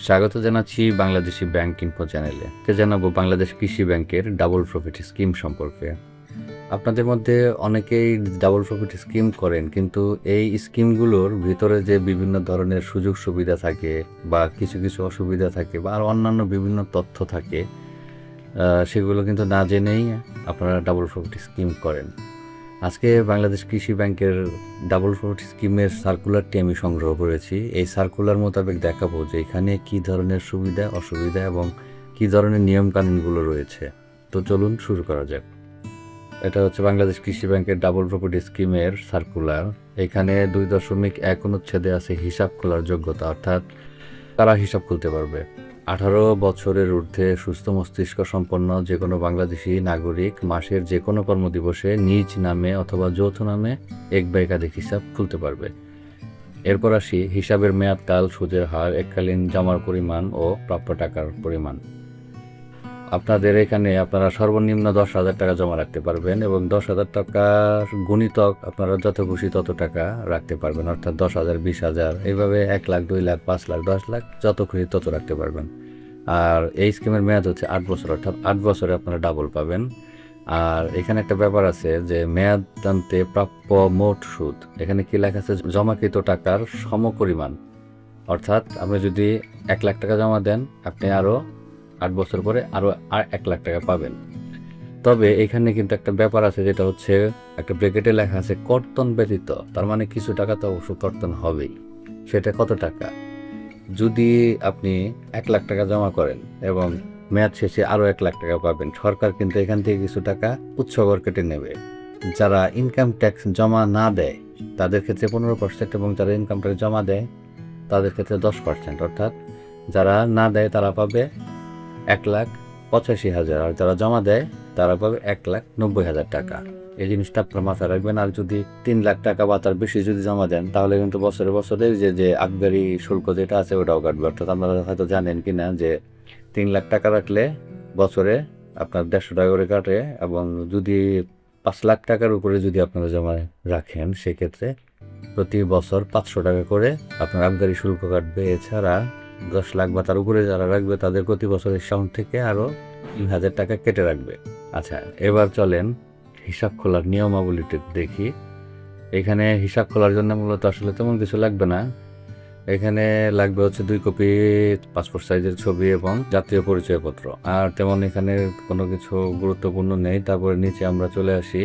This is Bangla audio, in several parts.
স্বাগত জানাচ্ছি বাংলাদেশি ব্যাংক ইনফো চ্যানেলে। জানাবো বাংলাদেশ কৃষি ব্যাংকের ডাবল প্রফিট স্কিম সম্পর্কে। আপনাদের মধ্যে অনেকেই ডাবল প্রফিট স্কিম করেন, কিন্তু এই স্কিমগুলোর ভিতরে যে বিভিন্ন ধরনের সুযোগ সুবিধা থাকে বা কিছু কিছু অসুবিধা থাকে বা আর অন্যান্য বিভিন্ন তথ্য থাকে, সেগুলো কিন্তু না জেনেই আপনারা ডাবল প্রফিট স্কিম করেন। আজকে বাংলাদেশ কৃষি ব্যাংকের ডাবল প্রফিট স্কিমের সার্কুলারটি আমি সংগ্রহ করেছি। এই সার্কুলার মোতাবেক দেখাবো যে এখানে কী ধরনের সুবিধা অসুবিধা এবং কী ধরনের নিয়মকানুনগুলো রয়েছে। তো চলুন শুরু করা যাক। এটা হচ্ছে বাংলাদেশ কৃষি ব্যাংকের ডাবল প্রফিট স্কিমের সার্কুলার। এখানে 2.1 অনুচ্ছেদে আছে হিসাব খোলার যোগ্যতা, অর্থাৎ তারা হিসাব খুলতে পারবে। 18 বছরের ঊর্ধ্বে সুস্থ মস্তিষ্ক সম্পন্ন যে কোনো বাংলাদেশি নাগরিক মাসের যে কোনো কর্মদিবসে নিজ নামে অথবা যৌথ নামে এক বা একাধিক হিসাব খুলতে পারবে। এরপর আসি হিসাবের মেয়াদকাল, সুদের হার, এককালীন জমার পরিমাণ ও প্রাপ্য টাকার পরিমাণ। আপনাদের এখানে আপনারা সর্বনিম্ন 10,000 টাকা জমা রাখতে পারবেন এবং 10,000 টাকার গুণিতক আপনারা যত খুশি তত টাকা রাখতে পারবেন, অর্থাৎ 10,000, 20,000, এইভাবে 1 লাখ, 2 লাখ, 5 লাখ, 10 লাখ যত খুশি তত রাখতে পারবেন। আর এই স্কিমের মেয়াদ হচ্ছে 8 বছর, অর্থাৎ 8 বছরে আপনারা ডাবল পাবেন। আর এখানে একটা ব্যাপার আছে যে মেয়াদান্তে প্রাপ্য মোট সুদ, এখানে কি লেখা আছে, জমাকৃত টাকার সমপরিমাণ। অর্থাৎ আপনি যদি 1 লাখ টাকা জমা দেন, আপনি আরও 8 বছর পরে আরও 1 লাখ টাকা পাবেন। তবে এখানে কিন্তু একটা ব্যাপার আছে, যেটা হচ্ছে একটা ব্র্যাকেটে লেখা আছে কর্তন ব্যতীত। তার মানে কিছু টাকা তো অবশ্য কর্তন হবেই। সেটা কত টাকা? যদি আপনি 1 লাখ টাকা জমা করেন এবং মেয়াদ শেষে আরও 1 লাখ টাকা পাবেন, সরকার কিন্তু এখান থেকে কিছু টাকা উৎসবর কেটে নেবে। যারা ইনকাম ট্যাক্স জমা না দেয় তাদের ক্ষেত্রে 15% এবং যারা ইনকাম ট্যাক্স জমা দেয় তাদের ক্ষেত্রে 10%। অর্থাৎ যারা না দেয় তারা পাবে 1,85,000, আর যারা জমা দেয় তারা পাবে 1,90,000 টাকা। এই জিনিসটা আপনার মাথায় রাখবেন। আর যদি 3 লাখ টাকা বা তার বেশি যদি জমা দেন, তাহলে কিন্তু বছরে বছরে যে আবগারি শুল্ক যেটা আছে ওটাও কাটবে। অর্থাৎ আপনারা হয়তো জানেন কি না যে 3 লাখ টাকা রাখলে বছরে আপনার 150 টাকা করে কাটে, এবং যদি 5 লাখ টাকার উপরে যদি আপনারা জমা রাখেন, সেক্ষেত্রে প্রতি বছর 500 টাকা করে আপনার আবগারি শুল্ক কাটবে। এছাড়া 10 লাখ বা তার উপরে যারা রাখবে তাদের প্রতি বছর অ্যাকাউন্ট থেকে আরও 3,000 টাকা কেটে রাখবে। আচ্ছা, এবার চলেন হিসাব খোলার নিয়মাবলীটি দেখি। এখানে হিসাব খোলার জন্য মূলত আসলে তেমন কিছু লাগবে না। এখানে লাগবে হচ্ছে 2 কপি পাসপোর্ট সাইজের ছবি এবং জাতীয় পরিচয়পত্র, আর তেমন এখানে কোনো কিছু গুরুত্বপূর্ণ নেই। তারপরে নিচে আমরা চলে আসি।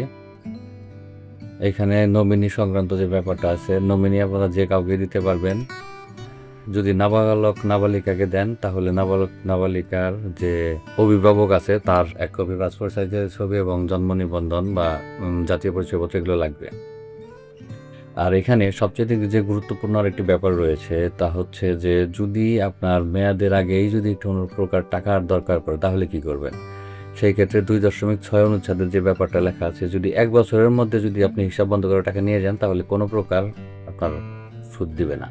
এখানে নমিনি সংক্রান্ত যে ব্যাপারটা আছে, নমিনি আপনারা যে কাউকে দিতে পারবেন। যদি নাবালক নাবালিকাকে দেন, তাহলে নাবালক নাবালিকার যে অভিভাবক আছে তার 1 কপি পাসপোর্ট সাইজের ছবি এবং জন্ম নিবন্ধন বা জাতীয় পরিচয়পত্র এগুলো লাগবে। আর এখানে সবচেয়ে যে গুরুত্বপূর্ণ আরেকটি ব্যাপার রয়েছে, তা হচ্ছে যে যদি আপনার মেয়াদের আগেই যদি কোনো প্রকার টাকার দরকার পড়ে, তাহলে কি করবেন? সেই ক্ষেত্রে 2.6 অনুচ্ছেদের যে ব্যাপারটা লেখা আছে, যদি 1 বছরের মধ্যে যদি আপনি হিসাব বন্ধ করে টাকা নিয়ে যান, তাহলে কোনো প্রকার আপনার সুদ দিবে না।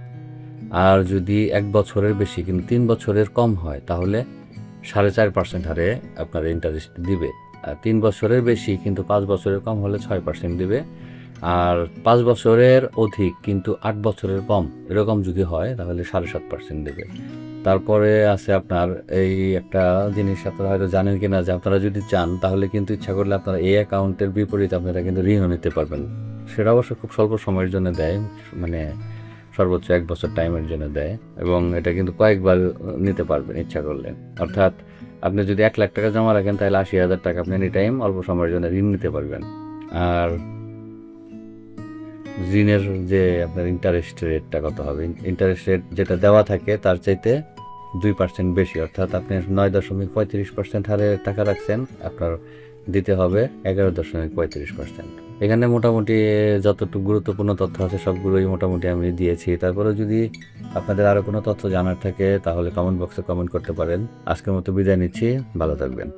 আর যদি 1 বছরের বেশি কিন্তু 3 বছরের কম হয়, তাহলে 4.5% হারে আপনার ইন্টারেস্ট দিবে। আর 3 বছরের বেশি কিন্তু 5 বছরের কম হলে 6% দিবে। আর 5 বছরের অধিক কিন্তু 8 বছরের কম এরকম যদি হয়, তাহলে 7.5% দেবে। তারপরে আছে আপনার এই একটা জিনিস, আপনারা হয়তো জানেন কিনা, যে আপনারা যদি চান তাহলে কিন্তু ইচ্ছা করলে আপনারা এই অ্যাকাউন্টের বিপরীতে আপনারা কিন্তু ঋণও নিতে পারবেন। সেটা অবশ্য খুব স্বল্প সময়ের জন্য দেয়, মানে সর্বোচ্চ 1 বছর টাইমের জন্য দেয়, এবং এটা কিন্তু কয়েকবার নিতে পারবেন ইচ্ছা করলে। অর্থাৎ আপনি যদি 1 লাখ টাকা জমা রাখেন, তাহলে 80,000 টাকা আপনি এনি টাইম অল্প সময়ের জন্য ঋণ নিতে পারবেন। আর ঋণের যে আপনার ইন্টারেস্ট রেটটা কত হবে, ইন্টারেস্ট রেট যেটা দেওয়া থাকে তার চাইতে 2% বেশি, অর্থাৎ আপনি 9.35% হারে টাকা রাখছেন, আপনার দিতে হবে 11.35%। এখানে মোটামুটি যতটুকু গুরুত্বপূর্ণ তথ্য আছে সবগুলোই মোটামুটি আমি দিয়েছি। তারপরে যদি আপনাদের আরও কোনো তথ্য জানার থাকে, তাহলে কমেন্ট বক্সে কমেন্ট করতে পারেন। আজকের মতো বিদায় নিচ্ছি, ভালো থাকবেন।